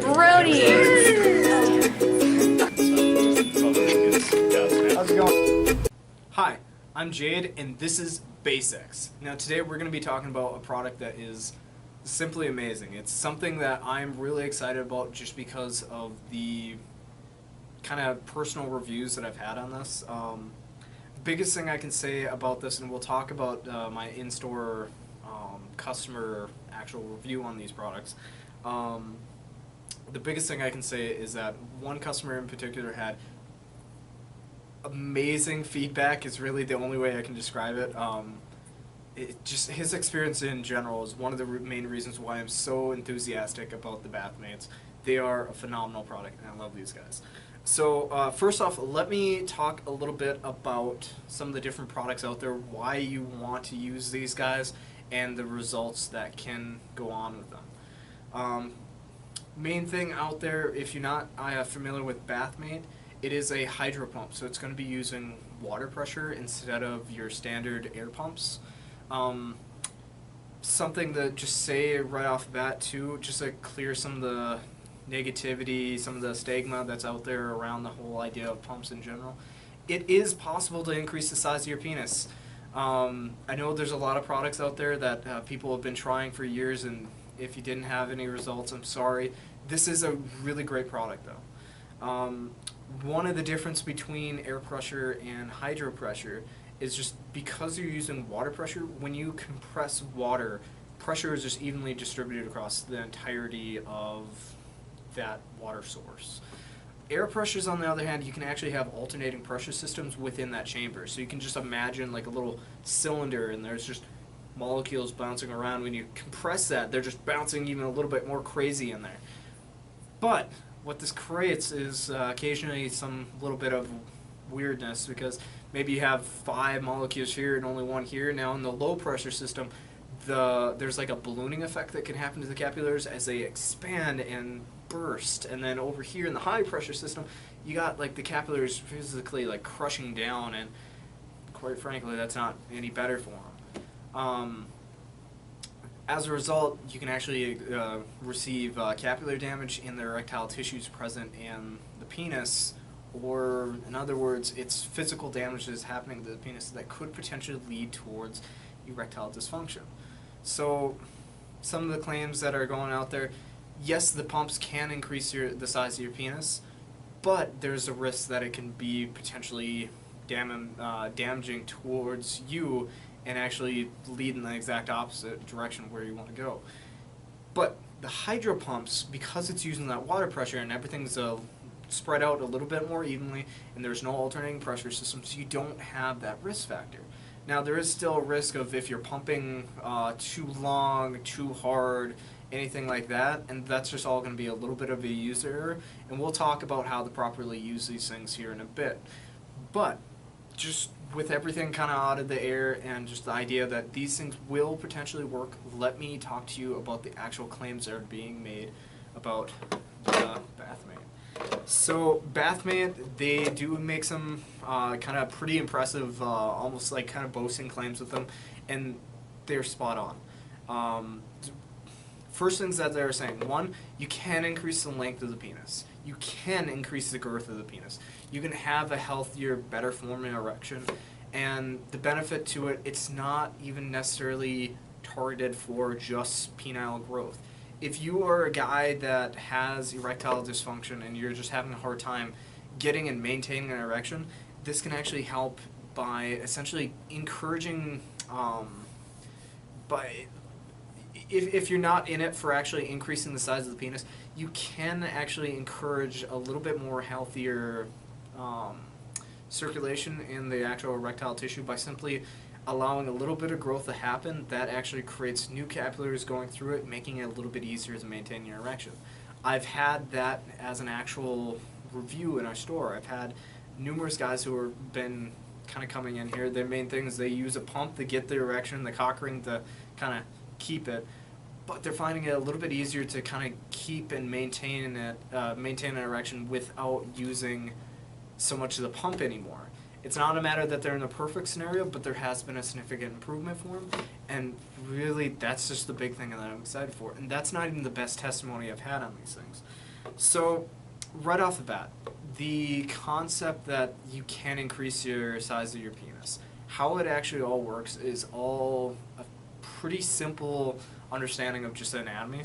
Brody! How's it going? Hi, I'm Jade, and this is BASEX. Now today we're going to be talking about a product that is simply amazing. It's something that I'm really excited about just because of the kind of personal reviews that I've had on this. Biggest thing I can say about this, and we'll talk about my in-store customer actual review on these products. The biggest thing I can say is that one customer in particular had amazing feedback. Is really the only way I can describe it. Just his experience in general is one of the main reasons why I'm so enthusiastic about the BathMates. They are a phenomenal product, and I love these guys. So first off, let me talk a little bit about some of the different products out there, why you want to use these guys, and the results that can go on with them. Main thing out there, if you're not familiar with BathMate, it is a hydro pump, so it's going to be using water pressure instead of your standard air pumps. Something to just say right off the bat too, just to clear some of the negativity, some of the stigma that's out there around the whole idea of pumps in general. It is possible to increase the size of your penis. I know there's a lot of products out there that people have been trying for years, and if you didn't have any results, I'm sorry. This is a really great product though. One of the difference between air pressure and hydro pressure is just because you're using water pressure, when you compress water, pressure is just evenly distributed across the entirety of that water source. Air pressures, on the other hand, you can actually have alternating pressure systems within that chamber. So you can just imagine like a little cylinder, and there's just molecules bouncing around. When you compress that, they're just bouncing even a little bit more crazy in there. But what this creates is occasionally some little bit of weirdness, because maybe you have 5 molecules here and only 1 here. Now in the low pressure system, there's like a ballooning effect that can happen to the capillaries as they expand and burst, and then over here in the high pressure system you got like the capillaries physically like crushing down, and quite frankly that's not any better for them. As a result, you can actually receive capillary damage in the erectile tissues present in the penis, or in other words, it's physical damage that is happening to the penis that could potentially lead towards erectile dysfunction. So some of the claims that are going out there, yes, the pumps can increase the size of your penis, but there's a risk that it can be potentially damaging towards you and actually lead in the exact opposite direction where you want to go. But the hydro pumps, because it's using that water pressure and everything's spread out a little bit more evenly, and there's no alternating pressure systems, you don't have that risk factor. Now there is still a risk of if you're pumping too long, too hard, anything like that, and that's just all going to be a little bit of a user error, and we'll talk about how to properly use these things here in a bit. But just with everything kind of out of the air and just the idea that these things will potentially work, let me talk to you about the actual claims that are being made about the BathMate. So BathMate, they do make some kind of pretty impressive, almost like kind of boasting claims with them, and they're spot on. First things that they're saying, one, you can increase the length of the penis. You can increase the girth of the penis. You can have a healthier, better forming erection, and the benefit to it, it's not even necessarily targeted for just penile growth. If you are a guy that has erectile dysfunction and you're just having a hard time getting and maintaining an erection, this can actually help by essentially encouraging, if you're not in it for actually increasing the size of the penis, you can actually encourage a little bit more healthier circulation in the actual erectile tissue by simply allowing a little bit of growth to happen. That actually creates new capillaries going through it, making it a little bit easier to maintain your erection. I've had that as an actual review in our store. I've had numerous guys who have been kind of coming in here. Their main thing is they use a pump to get the erection, the cock ring to kind of keep it, but they're finding it a little bit easier to kind of keep and maintain an erection without using so much of the pump anymore. It's not a matter that they're in a perfect scenario, but there has been a significant improvement for them, And really, that's just the big thing that I'm excited for. And that's not even the best testimony I've had on these things. So, right off the bat, the concept that you can increase your size of your penis, how it actually all works is all a pretty simple understanding of just anatomy.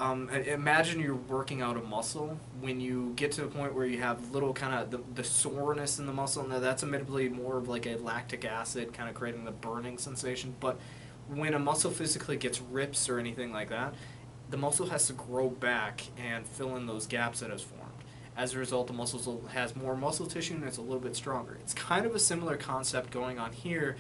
Imagine you're working out a muscle. When you get to the point where you have little kind of the soreness in the muscle, now that's admittedly more of like a lactic acid kind of creating the burning sensation, but when a muscle physically gets rips or anything like that, the muscle has to grow back and fill in those gaps that has formed. As a result, the muscle has more muscle tissue and it's a little bit stronger. It's kind of a similar concept going on here,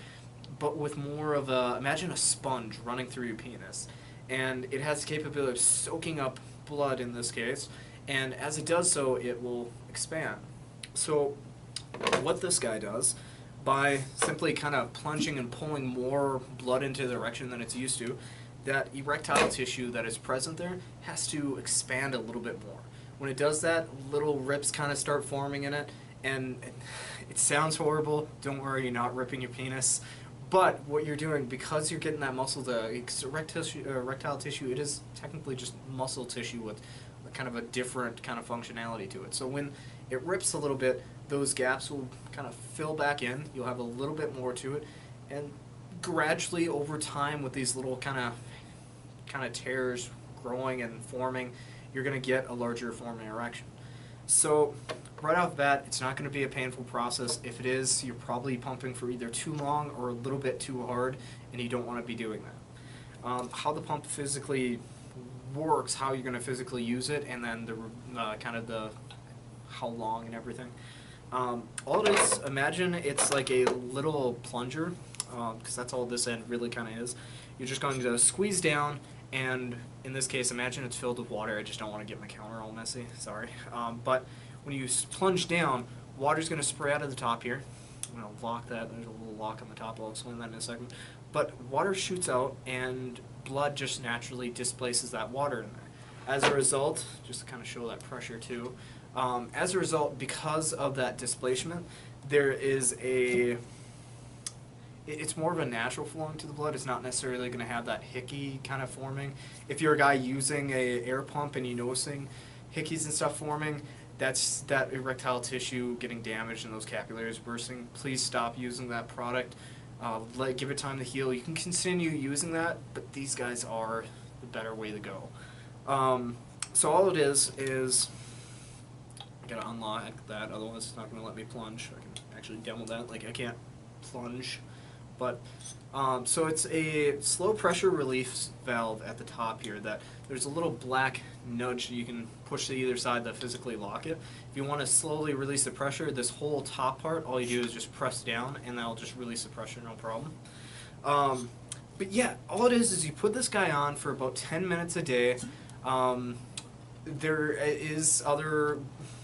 but with more of a, imagine a sponge running through your penis. And it has the capability of soaking up blood in this case, and as it does so, it will expand. So what this guy does, by simply kind of plunging and pulling more blood into the erection than it's used to, that erectile tissue that is present there has to expand a little bit more. When it does that, little rips kind of start forming in it, and it sounds horrible. Don't worry, you're not ripping your penis. But what you're doing, because you're getting that muscle, the erectile tissue, it is technically just muscle tissue with kind of a different kind of functionality to it. So when it rips a little bit, those gaps will kind of fill back in. You'll have a little bit more to it, and gradually over time, with these little kind of tears growing and forming, you're going to get a larger forming erection. So right off the bat, it's not going to be a painful process. If it is, you're probably pumping for either too long or a little bit too hard, and you don't want to be doing that. How the pump physically works, how you're going to physically use it, and then the kind of the how long and everything. All it is, imagine it's like a little plunger, because that's all this end really kind of is. You're just going to squeeze down, and in this case, imagine it's filled with water. I just don't want to get my counter all messy, sorry. But when you plunge down, water's going to spray out of the top here. I'm going to lock that. There's a little lock on the top. I'll explain that in a second. But water shoots out, and blood just naturally displaces that water in there. As a result, just to kind of show that pressure too, as a result, because of that displacement, there is it's more of a natural flowing to the blood. It's not necessarily going to have that hickey kind of forming. If you're a guy using a air pump and you're noticing hickeys and stuff forming, that's that erectile tissue getting damaged and those capillaries bursting. Please stop using that product. Give it time to heal. You can continue using that, but these guys are the better way to go. So all it is I gotta unlock that, otherwise it's not gonna let me plunge. I can actually demo that. Like, I can't plunge. But so it's a slow pressure relief valve at the top here that there's a little black nudge that you can push to either side to physically lock it. If you want to slowly release the pressure, this whole top part, all you do is just press down and that'll just release the pressure, no problem. But yeah, all it is you put this guy on for about 10 minutes a day. There is other,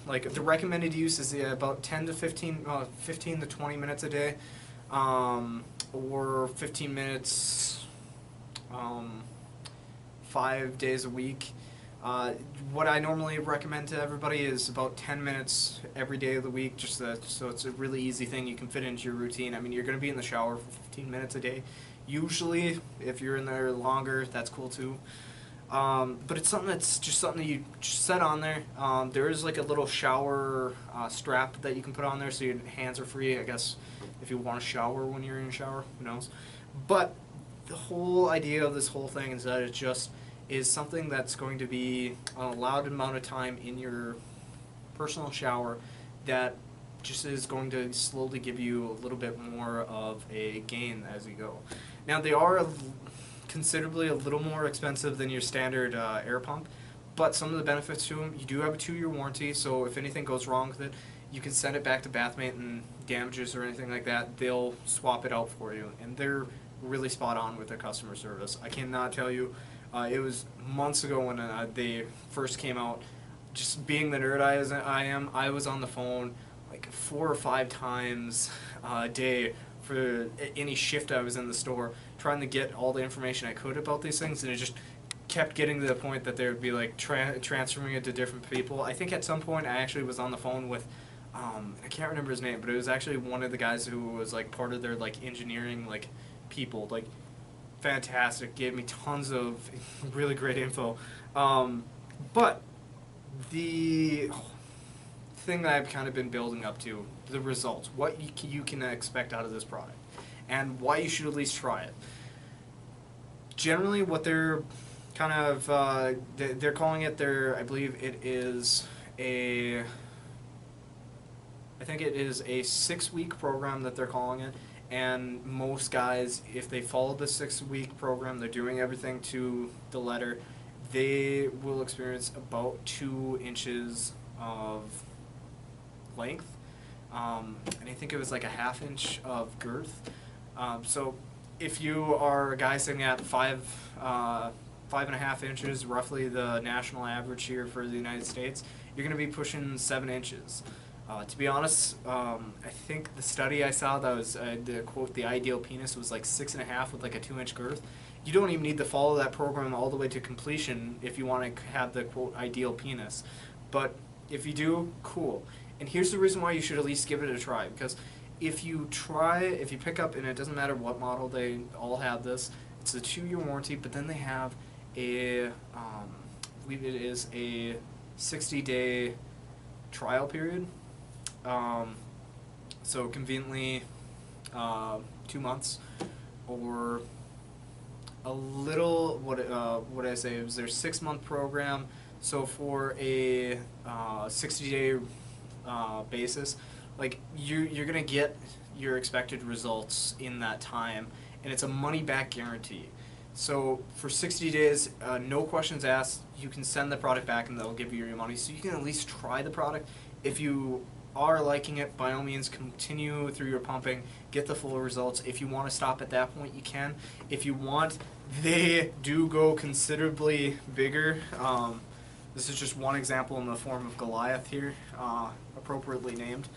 like the recommended use is about 15 to 20 minutes a day. Or 15 minutes 5 days a week. What I normally recommend to everybody is about 10 minutes every day of the week, just so it's a really easy thing you can fit into your routine. I mean, you're going to be in the shower for 15 minutes a day. Usually, if you're in there longer, that's cool too. But it's something that's just something that you just set on there. There is like a little shower strap that you can put on there so your hands are free, I guess, if you want to shower when you're in a shower, who knows. But the whole idea of this whole thing is that it just is something that's going to be an allowed amount of time in your personal shower that just is going to slowly give you a little bit more of a gain as you go. Now, they are considerably a little more expensive than your standard air pump, but some of the benefits to them, you do have a 2-year warranty, so if anything goes wrong with it, you can send it back to BathMate, and damages or anything like that, they'll swap it out for you, and they're really spot on with their customer service. I cannot tell you, it was months ago when they first came out. Just being the nerd I am, I was on the phone like 4 or 5 times a day for any shift I was in the store, trying to get all the information I could about these things, and it just kept getting to the point that they would be like transferring it to different people. I think at some point I actually was on the phone with I can't remember his name, but it was actually one of the guys who was like part of their like engineering like people. Like fantastic, gave me tons of really great info. But the thing that I've kind of been building up to, the results, what you can expect out of this product, and why you should at least try it. Generally, what they're kind of, they're calling it I believe it is I think it is a 6-week program that they're calling it. And most guys, if they follow the 6-week program, they're doing everything to the letter, they will experience about 2 inches of length. And I think it was like a 1/2 inch of girth. So if you are a guy sitting at 5.5 inches, roughly the national average here for the United States, you're going to be pushing 7 inches. To be honest, I think the study I saw that was the quote, the ideal penis was like 6.5 with like a 2-inch girth. You don't even need to follow that program all the way to completion if you want to have the quote ideal penis. But if you do, cool. And here's the reason why you should at least give it a try, because if you pick up, and it doesn't matter what model, they all have this, it's a 2-year warranty, but then they have I believe it is a 60-day trial period. So conveniently 2 months, or a little, what did I say, it was their 6-month program. So for a 60-day basis, like you're gonna get your expected results in that time, and it's a money back guarantee. So for 60 days, no questions asked, you can send the product back and they'll give you your money. So you can at least try the product. If you are liking it, by all means continue through your pumping, get the full results. If you want to stop at that point, you can. If you want, they do go considerably bigger. This is just one example in the form of Goliath here, appropriately named.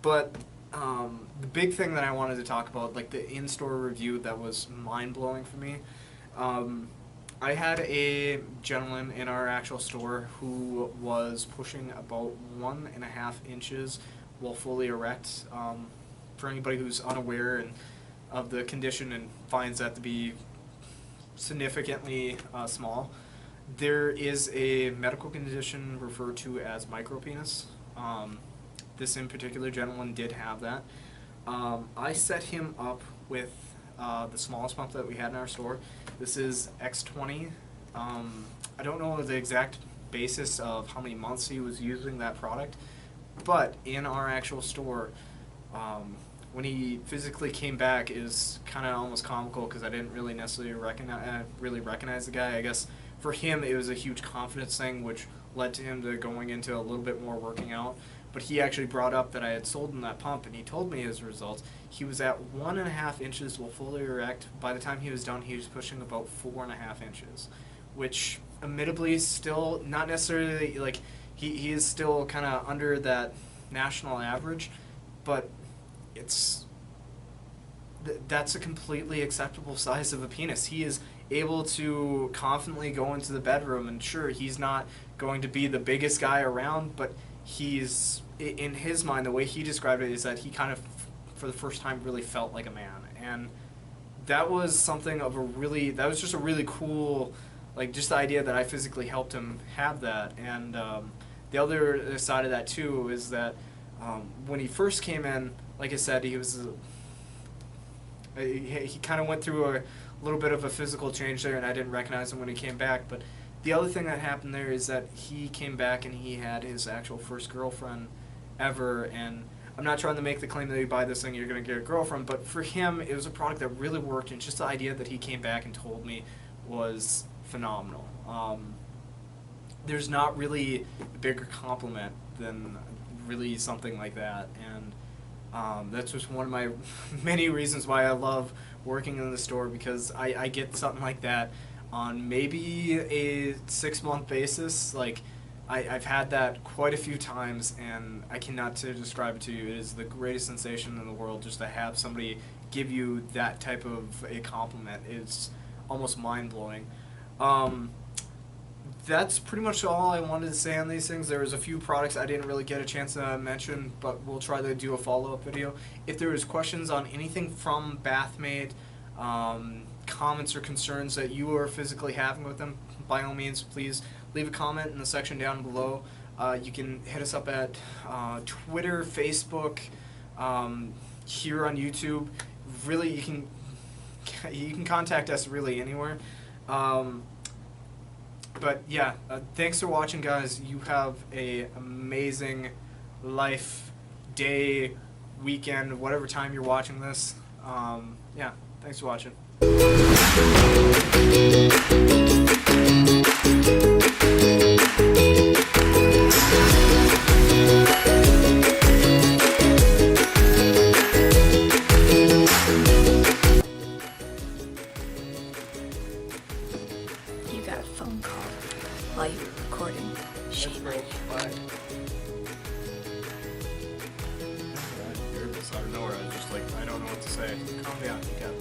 But the big thing that I wanted to talk about, like the in-store review that was mind-blowing for me, I had a gentleman in our actual store who was pushing about 1.5 inches while fully erect. For anybody who's unaware of the condition and finds that to be significantly small, there is a medical condition referred to as micropenis. This in particular gentleman did have that. I set him up with the smallest pump that we had in our store. This is X20. I don't know the exact basis of how many months he was using that product, but in our actual store, when he physically came back, it was kind of almost comical because I didn't really necessarily recognize the guy. I guess for him it was a huge confidence thing, which led to him to going into a little bit more working out. But he actually brought up that I had sold him that pump, and he told me his results. He was at 1.5 inches while fully erect. By the time he was done, he was pushing about 4.5 inches, which admittedly still not necessarily, like, he is still kind of under that national average, but that's a completely acceptable size of a penis. He is able to confidently go into the bedroom, and sure, he's not going to be the biggest guy around, but he's, in his mind, the way he described it is that he kind of, for the first time, really felt like a man. And that was something of that was just a really cool, like, just the idea that I physically helped him have that. And the other side of that, too, is that when he first came in, like I said, he kind of went through a little bit of a physical change there, and I didn't recognize him when he came back. But the other thing that happened there is that he came back and he had his actual first girlfriend ever, and I'm not trying to make the claim that you buy this thing you're going to get a girlfriend, but for him it was a product that really worked, and just the idea that he came back and told me was phenomenal. There's not really a bigger compliment than really something like that, and that's just one of my many reasons why I love working in the store, because I get something like that on maybe a 6-month basis. Like, I've had that quite a few times, and I cannot describe it to you. It is the greatest sensation in the world just to have somebody give you that type of a compliment. It's almost mind-blowing. That's pretty much all I wanted to say on these things. There was a few products I didn't really get a chance to mention, but we'll try to do a follow-up video. If there was questions on anything from BathMate, comments or concerns that you are physically having with them, by all means, please leave a comment in the section down below. You can hit us up at Twitter, Facebook, here on YouTube. Really, you can contact us really anywhere. But yeah, thanks for watching, guys. You have a amazing life, day, weekend, whatever time you're watching this. Yeah, thanks for watching. You got a phone call while you were recording. Shame on you. You're out of nowhere. I was just like, I don't know what to say. Calm down, you got it.